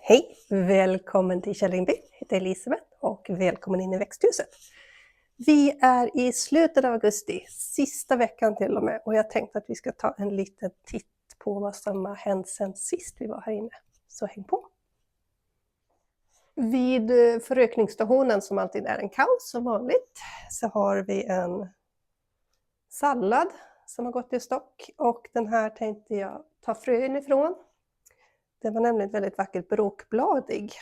Hej! Välkommen till Källeringby. Jag heter Elisabeth och välkommen in i växthuset. Vi är i slutet av augusti, sista veckan till och med, och jag tänkte att vi ska ta en liten titt på vad som har hänt sedan sist vi var här inne. Så häng på! Vid förökningsstationen, som alltid är en kaos som vanligt, så har vi en sallad som har gått i stock, och den här tänkte jag ta frön ifrån. Den var nämligen väldigt vackert bråkbladig.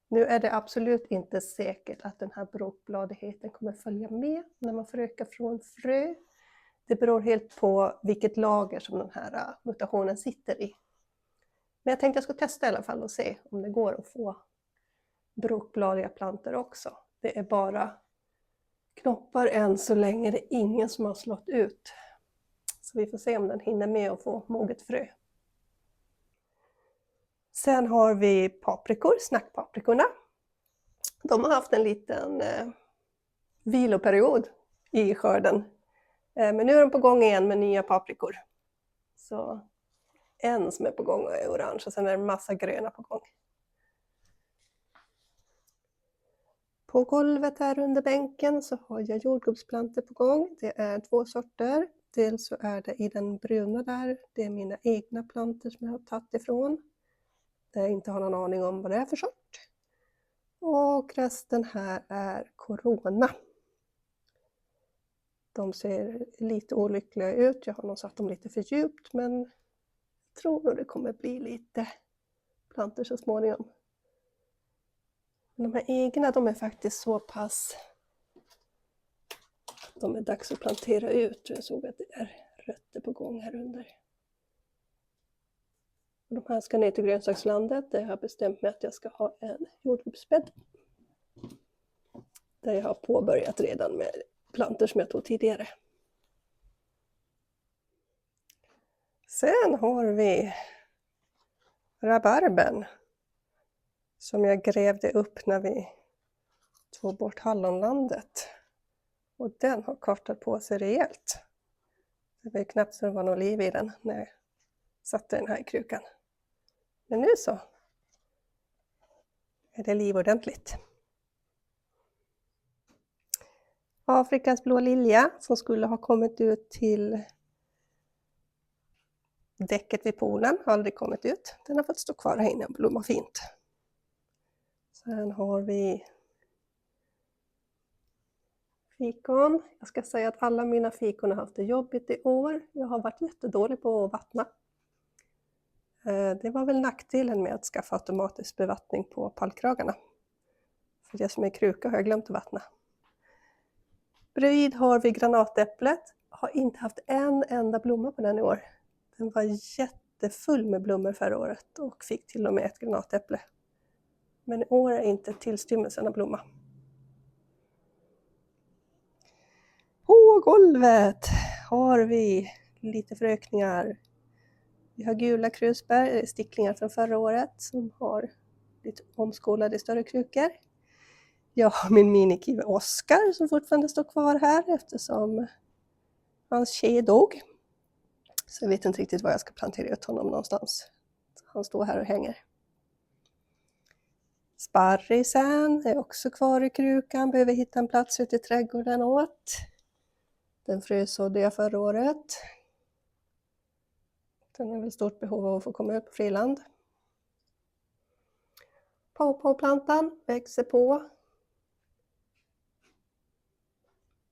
Nu är det absolut inte säkert att den här bråkbladigheten kommer följa med när man förökar från frö. Det beror helt på vilket lager som den här mutationen sitter i. Men jag tänkte jag ska testa i alla fall och se om det går att få bråkbladiga plantor också. Det är bara knoppar än så länge, det är ingen som har slått ut. Så vi får se om den hinner med att få moget frö. Sen har vi paprikor, snackpaprikorna. De har haft en liten viloperiod i skörden. Men nu är de på gång igen med nya paprikor. Så en som är på gång är orange och sen är det en massa gröna på gång. På golvet här under bänken så har jag jordgubbsplantor på gång. Det är 2 sorter. Dels så är det i den bruna där, det är mina egna plantor som jag har tagit ifrån. Där jag inte har någon aning om vad det är för sort. Och resten här är Corona. De ser lite olyckliga ut. Jag har nog satt dem lite för djupt, men jag tror nog det kommer bli lite plantor så småningom. Men de här egna, de är faktiskt så pass att de är dags att plantera ut. Jag såg att det är rötter på gång här under. De här ska ner till grönsakslandet där jag har bestämt mig att jag ska ha en jordgubbsbädd. Där jag har påbörjat redan med plantor som jag tog tidigare. Sen har vi rabarben som jag grävde upp när vi tog bort hallonlandet. Och den har kortat på sig rejält. Det var ju knappt så det var något liv i den när jag satte den här i krukan. Men nu så är det liv ordentligt. Afrikas blå lilja som skulle ha kommit ut till däcket vid poolen har aldrig kommit ut. Den har fått stå kvar här inne och blomma fint. Sen har vi fikon. Jag ska säga att alla mina fikon har haft det jobbigt i år. Jag har varit jättedålig på att vattna. Det var väl nackdelen med att skaffa automatisk bevattning på pallkragarna. För det som är kruka har jag glömt att vattna. Bredvid har vi granatäpplet. Har inte haft en enda blomma på den i år. Den var jättefull med blommor förra året och fick till och med ett granatäpple. Men i år är inte tillstymmelsen att blomma. På golvet har vi lite förökningar. Vi har gula krusbär, sticklingar från förra året som har lite omskolade större krukor. Jag har min minikiwi Oscar som fortfarande står kvar här eftersom hans tjej dog. Så jag vet inte riktigt var jag ska plantera ut honom någonstans. Han står här och hänger. Sparrisen är också kvar i krukan, behöver hitta en plats ute i trädgården åt. Den frösådde jag förra året. Den är väl stort behov av att få komma ut på friland. Pawpaw-plantan växer på.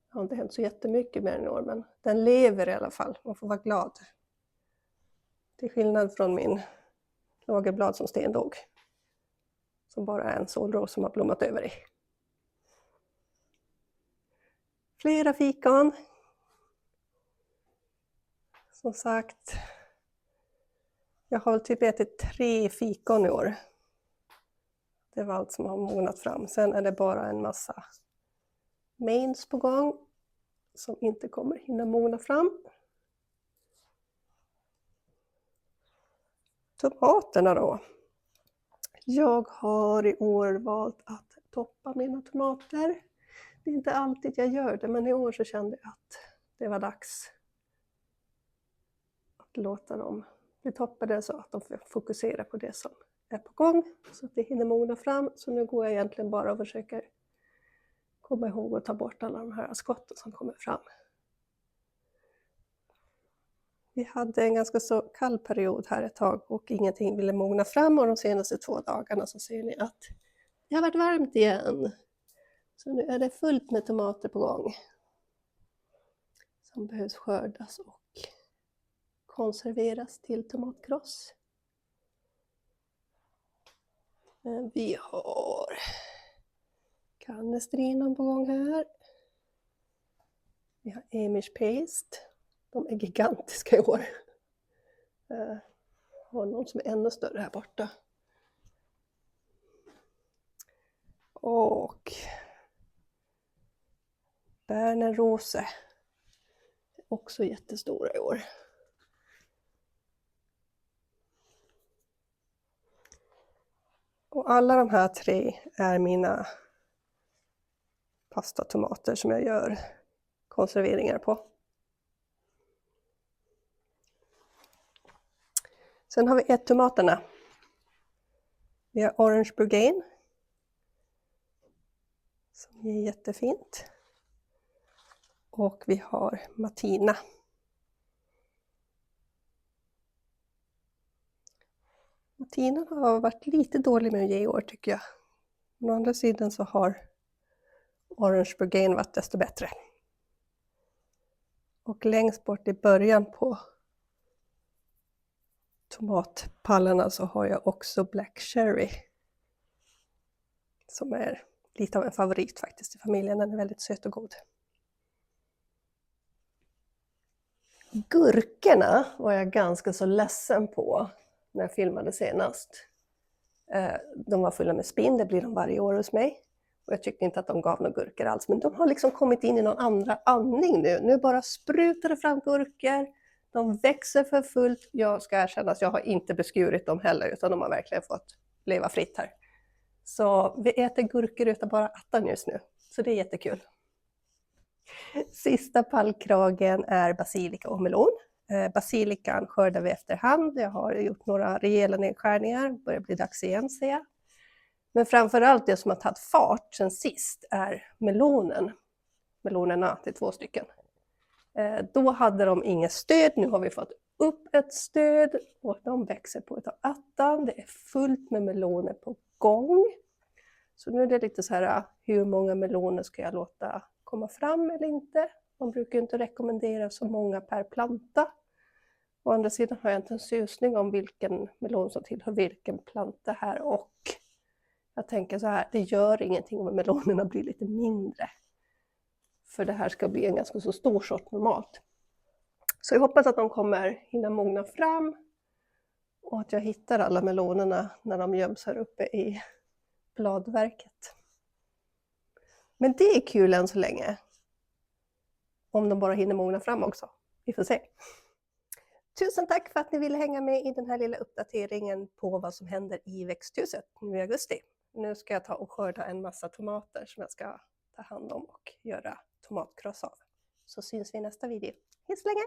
Det har inte hänt så jättemycket med den i år, men den lever i alla fall. Man får vara glad. Till skillnad från min lagerblad som stendog. Som bara är en solros som har blommat över i. Flera fikon. Som sagt, jag har typ ätit 3 fikon i år. Det var allt som har mognat fram. Sen är det bara en massa mains på gång som inte kommer hinna mogna fram. Tomaterna då. Jag har i år valt att toppa mina tomater. Det är inte alltid jag gör det, men i år så kände jag att det var dags att låta dem bli toppade så att de får fokusera på det som är på gång så att det hinner mogna fram. Så nu går jag egentligen bara och försöker komma ihåg att ta bort alla de här skotten som kommer fram. Vi hade en ganska så kall period här ett tag och ingenting ville mogna fram, och de senaste 2 dagarna så ser ni att det har varit varmt igen. Så nu är det fullt med tomater på gång som behövs skördas och konserveras till tomatkross. Men vi har Cannestrinon på gång här. Vi har Amish Paste. De är gigantiska i år. Jag har någon som är ännu större här borta. Och Berner Rose. Också jättestora i år. Och alla de här 3 är mina pastatomater som jag gör konserveringar på. Sen har vi ättomaterna. Vi har Orange Bourgogne som är jättefint. Och vi har Matina. Matina har varit lite dålig med att ge i år tycker jag. Å andra sidan så har Orange Bourgogne varit desto bättre. Och längst bort i början på tomatpallarna så har jag också Black Cherry. Som är lite av en favorit faktiskt i familjen, den är väldigt söt och god. Gurkorna var jag ganska så ledsen på när jag filmade senast. De var fulla med spinn, det blir de varje år hos mig. Och jag tyckte inte att de gav några gurkor alls, men de har liksom kommit in i någon andra andning nu. Nu bara sprutar det fram gurkor, de växer för fullt. Jag ska erkänna att jag har inte beskurit dem heller, utan de har verkligen fått leva fritt här. Så vi äter gurkor utan bara attan just nu, så det är jättekul. Sista pallkragen är basilika och melon. Basilikan skördar vi efterhand. Jag har gjort några rejäla nedskärningar. Det börjar bli dags igen ser jag. Men framförallt det som har tagit fart sen sist är melonen. Melonerna, det är 2 stycken. Då hade de inget stöd. Nu har vi fått upp ett stöd och de växer på utav attan. Det är fullt med meloner på gång. Så nu är det lite så här, hur många meloner ska jag låta komma fram eller inte? Man brukar inte rekommendera så många per planta. Å andra sidan har jag inte en susning om vilken melon som tillhör vilken planta här, och jag tänker så här, det gör ingenting om melonerna blir lite mindre. För det här ska bli en ganska så stor sort normalt. Så jag hoppas att de kommer hinna mogna fram och att jag hittar alla melonerna när de göms här uppe i bladverket. Men det är kul än så länge. Om de bara hinner mogna fram också. Vi får se. Tusen tack för att ni ville hänga med i den här lilla uppdateringen på vad som händer i växthuset nu i augusti. Nu ska jag ta och skörda en massa tomater som jag ska ta hand om och göra tomatkross av. Så syns vi i nästa video. Hej så länge!